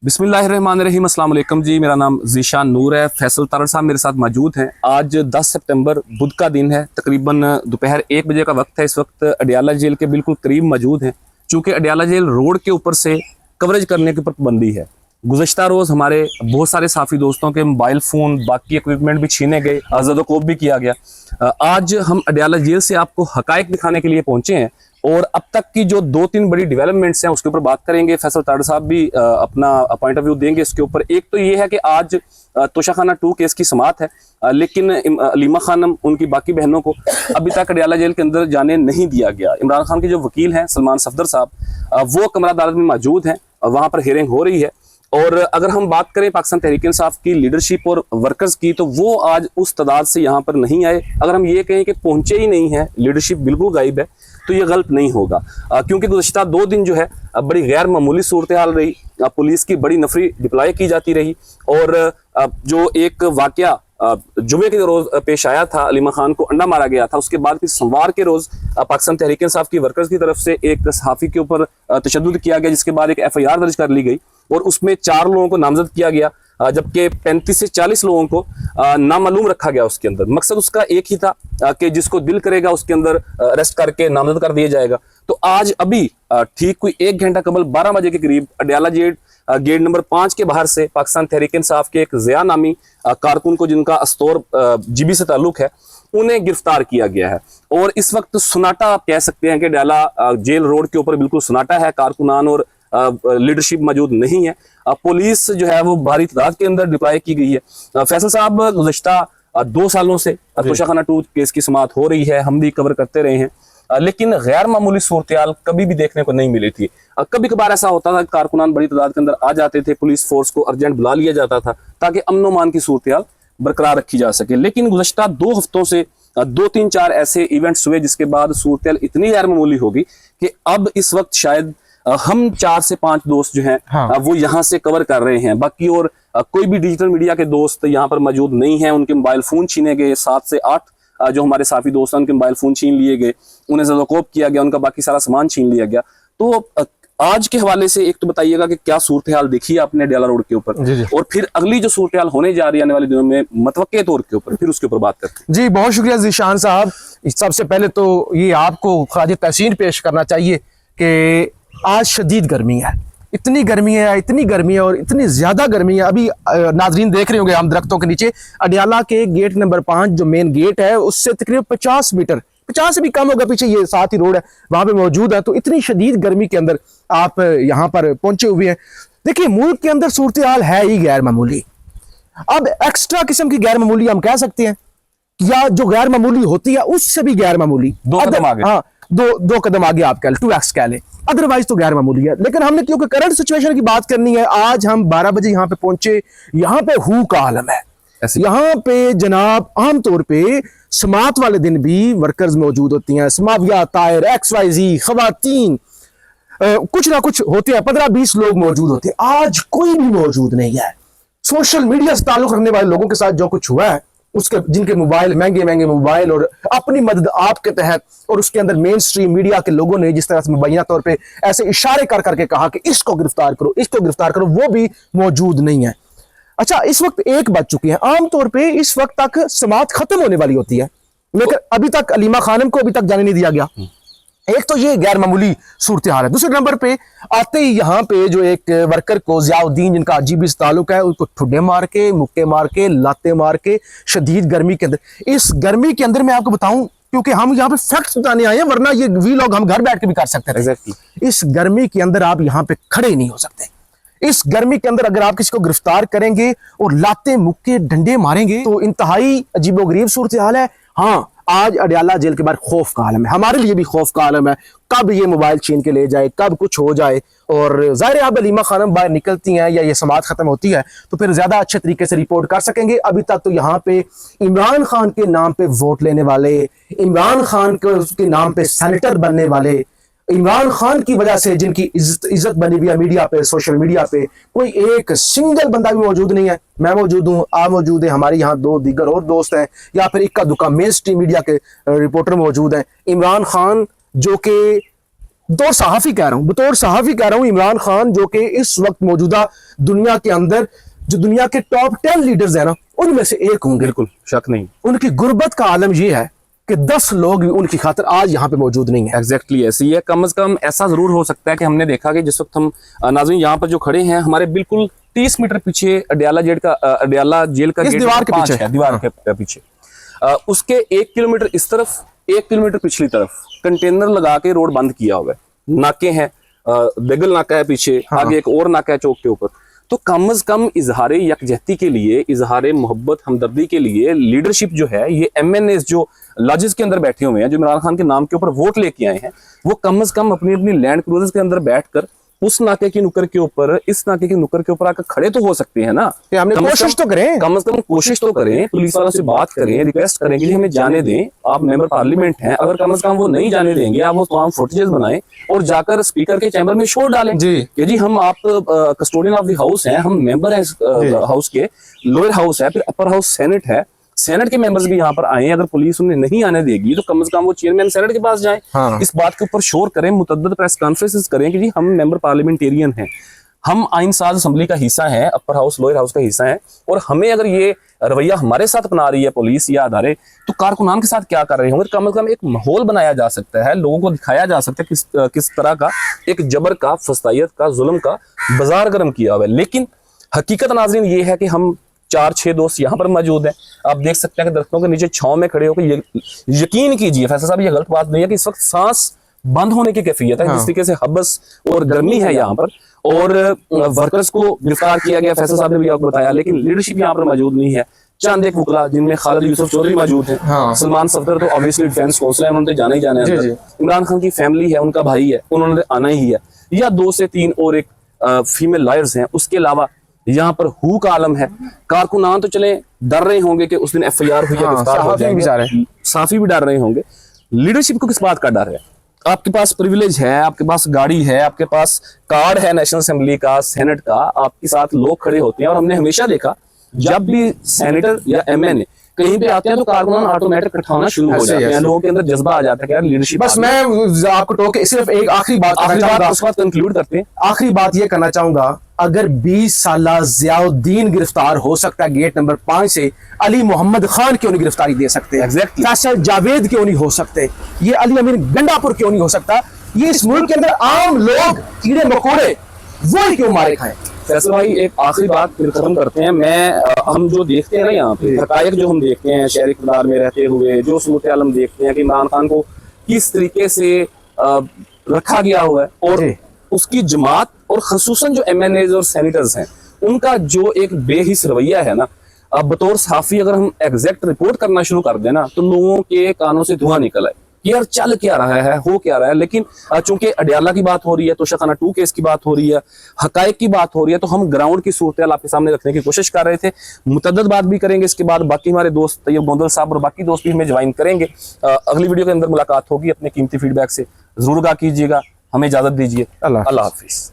बिस्मिल्लाहिर्रहमानिर्रहीम, अस्सलाम वालेकुम जी। मेरा नाम ज़ीशान नूर है। फैसल तारड़ साहब मेरे साथ मौजूद हैं। आज 10 सितंबर बुध का दिन है। तकरीबन दोपहर 1 बजे का वक्त है। इस वक्त अडियाला जेल के बिल्कुल करीब मौजूद हैं। चूँकि अडियाला जेल रोड के ऊपर से कवरेज करने के ऊपर पाबंदी है। गुज़श्ता रोज़ हमारे बहुत सारे साफ़ी दोस्तों के मोबाइल फ़ोन, बाकी इक्विपमेंट भी छीने गए, ज़दोकोब भी किया गया। आज हम अडियाला जेल से आपको हक़ाइक़ दिखाने के लिए पहुँचे हैं और अब तक की जो 2-3 बड़ी डेवलपमेंट्स हैं उसके ऊपर बात करेंगे। फैसल तारड़ साहब भी अपना पॉइंट ऑफ व्यू देंगे इसके ऊपर। एक तो ये है कि आज तोशाखाना 2 केस की समाअत है, लेकिन अलीमा खानम उनकी बाकी बहनों को अभी तक अडियाला जेल के अंदर जाने नहीं दिया गया। इमरान खान के जो वकील हैं सलमान सफदर साहब, वो कमरा अदालत में मौजूद हैं, वहाँ पर हियरिंग हो रही है। और अगर हम बात करें पाकिस्तान तहरीक इंसाफ की लीडरशिप और वर्कर्स की, तो वो आज उस तादाद से यहाँ पर नहीं आए। अगर हम ये कहें कि पहुंचे ही नहीं है, लीडरशिप बिल्कुल गायब है, तो ये गलत नहीं होगा, क्योंकि गुज़श्ता 2 दिन जो है बड़ी गैर मामूली सूरत हाल रही। पुलिस की बड़ी नफरी डिप्लॉय की जाती रही और जो एक वाकया जुमे के रोज पेश आया था, अलीमा खान को अंडा मारा गया था, उसके बाद फिर सोमवार के रोज पाकिस्तान तहरीक इंसाफ की वर्कर्स की तरफ से एक सहाफ़ी के ऊपर तशद्दुद किया गया, जिसके बाद एक FIR दर्ज कर ली गई और उसमें 4 लोगों को नामजद किया गया, जबकि 35 से 40 लोगों को नामालूम रखा गया। उसके अंदर मकसद उसका एक ही था कि जिसको दिल करेगा उसके अंदर अरेस्ट करके नामजद कर दिया जाएगा। तो आज अभी ठीक कोई 1 घंटा कबल 12 बजे के करीब अडियाला जेल गेट नंबर 5 के बाहर से पाकिस्तान तहरीक इंसाफ के एक ज़िया नामी कारकुन को, जिनका अस्तौर GB से ताल्लुक है, उन्हें गिरफ्तार किया गया है। और इस वक्त सुनाटा आप कह सकते हैं कि अडियाला जेल रोड के ऊपर बिल्कुल सुनाटा है। कारकुनान और लीडरशिप मौजूद नहीं है। पुलिस जो है वो भारी तादाद के अंदर डिप्लॉय की गई है। फैसल साहब, गुज़श्ता 2 सालों से तोशाखाना 2 केस की समाअत हो रही है, हम भी कवर करते रहे हैं, लेकिन गैर मामूली सूरत कभी भी देखने को नहीं मिली थी। कभी कभार ऐसा होता था, कारकुनान बड़ी तादाद के अंदर आ जाते थे, पुलिस फोर्स को अर्जेंट बुला लिया जाता था ताकि अमन मान की सूरत बरकरार रखी जा सके। लेकिन गुज़श्ता 2 हफ्तों से 2-3-4 ऐसे इवेंट्स हुए जिसके बाद सूरत इतनी गैर मामूली होगी कि अब इस वक्त शायद हम 4 से 5 दोस्त जो हैं, वो यहाँ से कवर कर रहे हैं। बाकी और कोई भी डिजिटल मीडिया के दोस्त यहाँ पर मौजूद नहीं हैं। उनके मोबाइल फ़ोन छीने गए। 7 से 8 जो हमारे साफी दोस्त हैं उनके मोबाइल फ़ोन छीन लिए गए, उन्हें ज़दोकोब किया गया, उनका बाकी सारा सामान छीन लिया गया। तो आज के हवाले से एक तो बताइएगा कि क्या सूरत हाल देखी है आपने अडियाला रोड के ऊपर, और फिर अगली जो सूरत हाल होने जा रही है आने वाले दिनों में मतवक्के तौर के ऊपर, फिर उसके ऊपर बात करते हैं। जी, बहुत शुक्रिया ज़ीशान साहब। सबसे पहले तो ये आपको खराज तहसीन पेश करना चाहिए कि आज शदीद गर्मी है, इतनी गर्मी है और इतनी ज़्यादा गर्मी है। अभी नाजरीन देख रहे होंगे हम दरख्तों के नीचे अडियाला के गेट नंबर 5 जो मेन गेट है उससे तकरीबन 50 मीटर, 50 से भी कम होगा, पीछे ये साथ ही रोड है, वहां पे मौजूद है। तो इतनी शदीद गर्मी के अंदर आप यहाँ पर पहुंचे हुए हैं। देखिए, मुल्क के अंदर सूरत हाल है ही गैर मामूली। अब एक्स्ट्रा किस्म की गैर मामूली हम कह सकते हैं, या जो गैर मामूली होती है उससे भी गैर मामूली 2 कदम आगे। हाँ, दो कदम आगे आप कह लें, 2x कह लें, अदरवाइज तो गैर मामूली है। लेकिन हमने क्योंकि करंट सिचुएशन की बात करनी है, आज हम 12 बजे यहाँ पे पहुंचे। यहाँ पे हू का आलम है। यहाँ पे जनाब आमतौर पे समात वाले दिन भी वर्कर्स मौजूद होती हैं, समाविया, तायर, XYZ, खवातीन, कुछ ना कुछ होते हैं, 15-20 लोग मौजूद होते हैं। आज कोई भी मौजूद नहीं है। सोशल मीडिया से ताल्लुक रखने वाले लोगों के साथ जो कुछ हुआ है, उसके जिनके मोबाइल महंगे मोबाइल और अपनी मदद आपके तहत, और उसके अंदर मेन स्ट्रीम मीडिया के लोगों ने जिस तरह से मुबैना तौर पे ऐसे इशारे कर करके कहा कि इसको गिरफ्तार करो, इसको गिरफ्तार करो, वो भी मौजूद नहीं है। अच्छा, इस वक्त 1 बज चुकी है। आमतौर पे इस वक्त तक समाअत खत्म होने वाली होती है, लेकिन अभी तक अलीमा खानम को अभी तक जाने नहीं दिया गया। एक तो ये गैर मामूली सूरत हाल है। दूसरे नंबर पे आते ही यहाँ पे जो एक वर्कर को ज़ियाउद्दीन, जिनका GB से ताल्लुक है, उसको ठुड्डे मार के, मुक्के मार के, लाते मार के, शदीद गर्मी के अंदर, इस गर्मी के अंदर मैं आपको बताऊं, क्योंकि हम यहाँ पे फैक्ट्स बताने आए हैं, वरना ये वीलॉग हम घर बैठ के भी कर सकते हैं। Exactly. इस गर्मी के अंदर आप यहाँ पे खड़े ही नहीं हो सकते। इस गर्मी के अंदर अगर आप किसी को गिरफ्तार करेंगे और लाते मुक्के डंडे मारेंगे तो इंतहाई अजीबोगरीब सूरत हाल है। हाँ, आज अडियाला जेल के बाहर खौफ का आलम है, हमारे लिए भी खौफ का आलम है। कब ये मोबाइल छीन के ले जाए, कब कुछ हो जाए। और ज़ाहिर है, अब अलीमा खानम बाहर निकलती हैं या ये समाअत खत्म होती है तो फिर ज्यादा अच्छे तरीके से रिपोर्ट कर सकेंगे। अभी तक तो यहाँ पे इमरान खान के नाम पे वोट लेने वाले, इमरान खान के नाम पे सेनेटर बनने वाले, इमरान खान की वजह से जिनकी इज्जत बनी हुई है मीडिया पे, सोशल मीडिया पे, कोई एक सिंगल बंदा भी मौजूद नहीं है। मैं मौजूद हूँ, आप मौजूद है, हमारे यहाँ 2 दीगर और दोस्त हैं, या फिर इक्का दुक्का मेन स्ट्रीम मीडिया के रिपोर्टर मौजूद हैं। इमरान खान जो कि बतौर सहाफ़ी कह रहा हूँ, बतौर सहाफ़ी कह रहा हूँ, इमरान खान जो कि इस वक्त मौजूदा दुनिया के अंदर जो दुनिया के टॉप 10 लीडर्स हैं ना, उनमें से एक होंगे। बिल्कुल शक नहीं। उनकी गुर्बत का आलम यह है कि 10 लोग भी उनकी खातिर आज यहाँ पे मौजूद नहीं है। एग्जैक्टली ऐसी है। कम से कम ऐसा जरूर हो सकता है कि हमने देखा कि जिस वक्त हम नाज़रीन यहाँ पर जो खड़े हैं, हमारे बिल्कुल 30 मीटर पीछे अडयाला जेल का इस गेट दीवार के पांच पीछे है, दीवार के पीछे उसके 1 किलोमीटर इस तरफ, 1 किलोमीटर पिछली तरफ कंटेनर लगा के रोड बंद किया हुआ है। नाके हैं, बेगल नाका है पीछे, आगे एक और नाका है चौक के ऊपर। तो कम से कम इजहारे यकजहती के लिए, इजहारे मोहब्बत हमदर्दी के लिए लीडरशिप जो है, ये MNAs जो लॉजेस के अंदर बैठे हुए हैं, जो इमरान खान के नाम के ऊपर वोट लेके आए हैं, वो कम से कम अपनी अपनी लैंड क्रूजर्स के अंदर बैठकर उस नाके की नुक्कर के ऊपर, इस नाके की नुक्कर के ऊपर आकर खड़े तो हो सकते हैं ना। कि हमने कोशिश तो करें, कम से कम कोशिश तो करें, पुलिस वालों से बात करें, रिक्वेस्ट करें कि हमें जाने दें, आप मेंबर पार्लियामेंट हैं। अगर कम से कम वो नहीं जाने देंगे, आप वो तमाम फुटेजेस बनाएं और जाकर स्पीकर के चैम्बर में शोर डालें जी कि जी हम आप कस्टोडियन ऑफ द हाउस हैं, हम मेंबर हैं इस हाउस के, लोअर हाउस है, फिर अपर हाउस सेनेट है, सेनेट के मेंबर्स भी यहाँ पर आए। अगर पुलिस उन्हें नहीं आने देगी तो कम से कम वो चेयरमैन सेनेट के पास जाएं। हाँ। इस बात के ऊपर शोर करें, मुतअद्दिद प्रेस कॉन्फ्रेंसेस करें कि जी हम मेंबर पार्लियामेंटेरियन हैं, हम आइन साज असेंबली का हिस्सा है, अपर हाउस लोअर हाउस का हिस्सा है, और हमें अगर ये रवैया हमारे साथ अपना रही है पुलिस या अदारे, तो कारकुनान के साथ क्या कर रहे होंगे। कम से कम एक माहौल बनाया जा सकता है, लोगों को दिखाया जा सकता है किस तरह का एक जबर का, फस्तायत का, जुल्म का बाजार गर्म किया हुआ है। लेकिन हकीकत नाज़रीन ये है कि हम 4-6 दोस्त यहाँ पर मौजूद हैं। आप देख सकते हैं कि दरख्तों के नीचे छांव में खड़े होकर यकीन कीजिए, फैसल साहब ये गलत बात नहीं है कि इस वक्त सांस बंद होने की कैफियत है। हाँ। जिस तरीके से हबस और गर्मी है यहाँ पर, और वर्कर्स को गिरफ्तार किया गया, फैसल साहब ने भी आपको बताया, लेकिन लीडरशिप यहाँ पर मौजूद नहीं है। चंद एक वकला जिनमें खालिद यूसुफ चौधरी मौजूद हैं, हाँ। सलमान सफदर तो ऑब्वियसली डिफेंस काउंसिल है, उन्होंने तो जाना ही जाना है। इमरान खान की फैमिली है, उनका भाई है, उन्होंने आना ही है, या 2 से 3 और एक फीमेल लॉयर्स हैं। उसके अलावा यहाँ पर हू का आलम है। कारकुनान तो चले डर रहे होंगे कि उस दिन FIR हुई है, गिरफ्तार हो जाएंगे, साफी भी डर रहे होंगे। लीडरशिप को किस बात का डर है? आपके पास प्रिविलेज है, आपके पास गाड़ी है, आपके पास कार्ड है नेशनल असेंबली का, सेनेट का, आपके साथ लोग खड़े होते हैं। और हमने हमेशा देखा जब भी सेनेटर या MNA कहीं पे आते हैं तो कारकुनान ऑटोमेटिक इकट्ठा होना शुरू हो जाते हैं, लोगों के अंदर जज्बा आ जाता है कि यार लीडरशिप। बस मैं आपको टोक के सिर्फ एक आखिरी बात उसके बाद कंक्लूड करते हैं। आखिरी बात ये करना चाहूंगा, अगर 20 साला जियाउद्दीन गिरफ्तार हो सकता है गेट नंबर 5 से, अली मोहम्मद खान क्यों नहीं गिरफ्तारी दे सकते? Exactly. फैसल जावेद क्यों नहीं हो सकते? ये अली अमीन गंडापुर क्यों नहीं हो सकता? ये इस मुल्क के अंदर आम लोग कीड़े मकोड़े वो क्यों मारे खाएं? फैसल भाई एक आखिरी बात फिर खत्म करते हैं। हम जो देखते हैं ना यहाँ पे हकायक जो हम देखते हैं शहर इक़्तिदार में रहते हुए, जो सूरत हाल हम देखते हैं कि इमरान खान को किस तरीके से रखा गया हुआ है, और उसकी जमात और खसूसन जो MNAs और सेनेटर्स हैं उनका जो एक बेहिस रवैया है ना, अब बतौर सहाफ़ी अगर हम एग्जैक्ट रिपोर्ट करना शुरू कर दें ना, तो लोगों के कानों से धुआं निकल आए कि यार चल क्या रहा है, हो क्या रहा है। लेकिन चूंकि अडयाला की बात हो रही है, तोशाखाना 2 केस की बात हो रही है, हकायक की बात हो रही है, तो हम ग्राउंड की सूरत हाल आपके सामने रखने की कोशिश कर रहे थे। मुतअद्दिद बात भी करेंगे इसके बाद। बाकी हमारे दोस्त तैयब गोंदल साहब और बाकी दोस्त भी हमें ज्वाइन करेंगे। अगली वीडियो के अंदर मुलाकात होगी। अपने कीमती फीडबैक से जरूर आगाह कीजिएगा। हमें इजाजत दीजिए। अल्लाह हाफिज।